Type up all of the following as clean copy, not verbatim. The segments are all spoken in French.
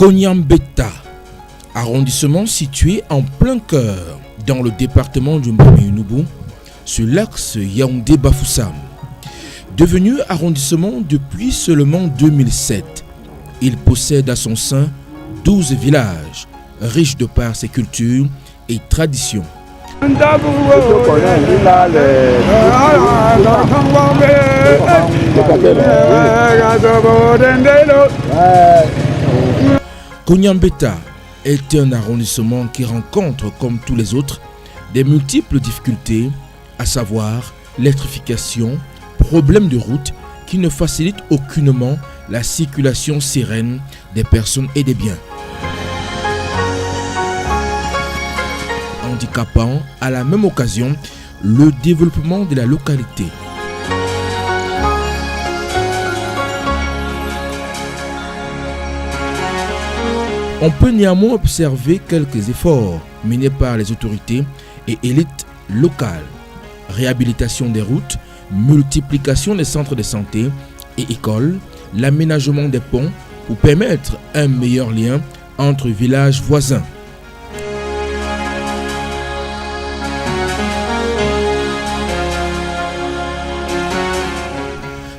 Konyambeta, arrondissement situé en plein cœur dans le département du Mbami-Unubu, sur l'axe Yaoundé-Bafoussam. Devenu arrondissement depuis seulement 2007, il possède à son sein 12 villages, riches de par ses cultures et traditions. Konyambeta est un arrondissement qui rencontre, comme tous les autres, des multiples difficultés, à savoir l'électrification, problèmes de route qui ne facilitent aucunement la circulation sereine des personnes et des biens, handicapant à la même occasion le développement de la localité. On peut néanmoins observer quelques efforts menés par les autorités et élites locales. Réhabilitation des routes, multiplication des centres de santé et écoles, l'aménagement des ponts pour permettre un meilleur lien entre villages voisins.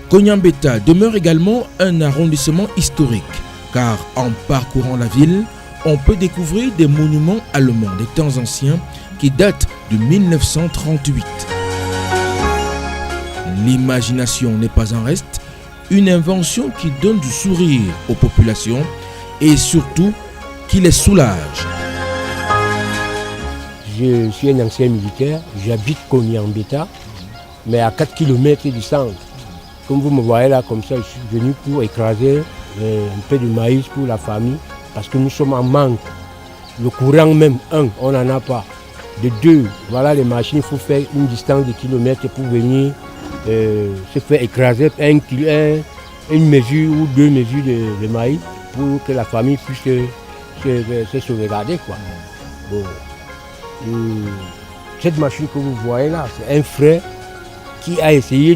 Konyambeta demeure également un arrondissement historique, car en parcourant la ville, on peut découvrir des monuments allemands des temps anciens qui datent de 1938. L'imagination n'est pas en reste, une invention qui donne du sourire aux populations et surtout qui les soulage. Je suis un ancien militaire, j'habite Konyambeta, mais à 4 km du centre. Comme vous me voyez là, comme ça, je suis venu pour écraser un peu de maïs pour la famille, parce que nous sommes en manque. Le courant même, on n'en a pas. De 2, voilà les machines, il faut faire une distance de kilomètres pour venir se faire écraser une mesure ou 2 mesures de maïs pour que la famille puisse se sauvegarder, quoi. Bon. Cette machine que vous voyez là, c'est un frère qui a essayé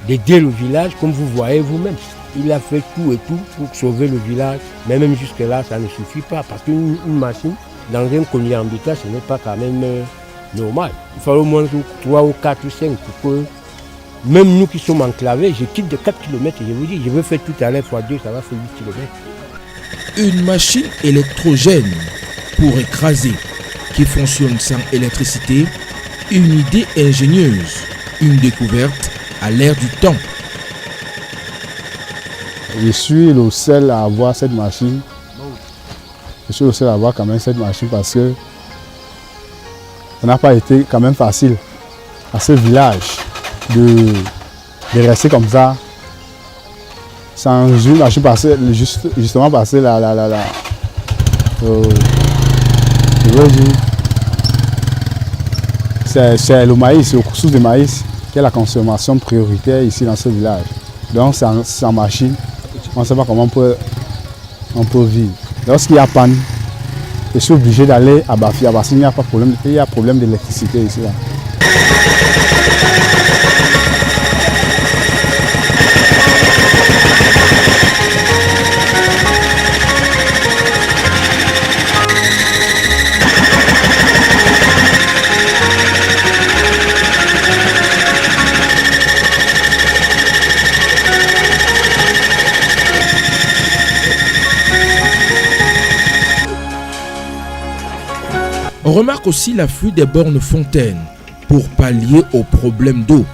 d'aider le village, comme vous voyez vous-même. Il a fait tout et tout pour sauver le village, mais même jusque-là, ça ne suffit pas, parce qu'une machine, dans un Konyambeta, ce n'est pas quand même normal. Il faut au moins 3 ou 4 ou 5 pour que, même nous qui sommes enclavés, je quitte de 4 km et je vous dis, je veux faire tout à l'heure x 2, ça va faire 8 km. Une machine électrogène pour écraser, qui fonctionne sans électricité, une idée ingénieuse, une découverte à l'ère du temps. Je suis le seul à avoir cette machine. Je suis le seul à avoir quand même cette machine parce que ça n'a pas été quand même facile à ce village de rester comme ça sans une machine passer, justement passer je veux dire, c'est le maïs, le source de maïs qui est la consommation prioritaire ici dans ce village. Donc sans machine, on ne sait pas comment on peut vivre. Lorsqu'il y a panne, je suis obligé d'aller à Bafia parce qu'il n'y a pas de problème, il y a problème d'électricité ici. Là. On remarque aussi l'afflux des bornes fontaines pour pallier aux problèmes d'eau.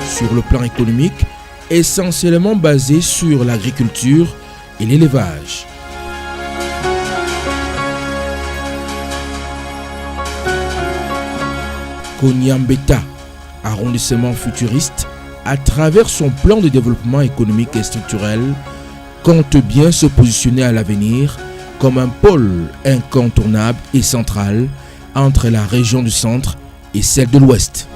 Sur le plan économique, essentiellement basé sur l'agriculture et l'élevage. Konyambeta, arrondissement futuriste, à travers son plan de développement économique et structurel, compte bien se positionner à l'avenir comme un pôle incontournable et central entre la région du centre et celle de l'Ouest.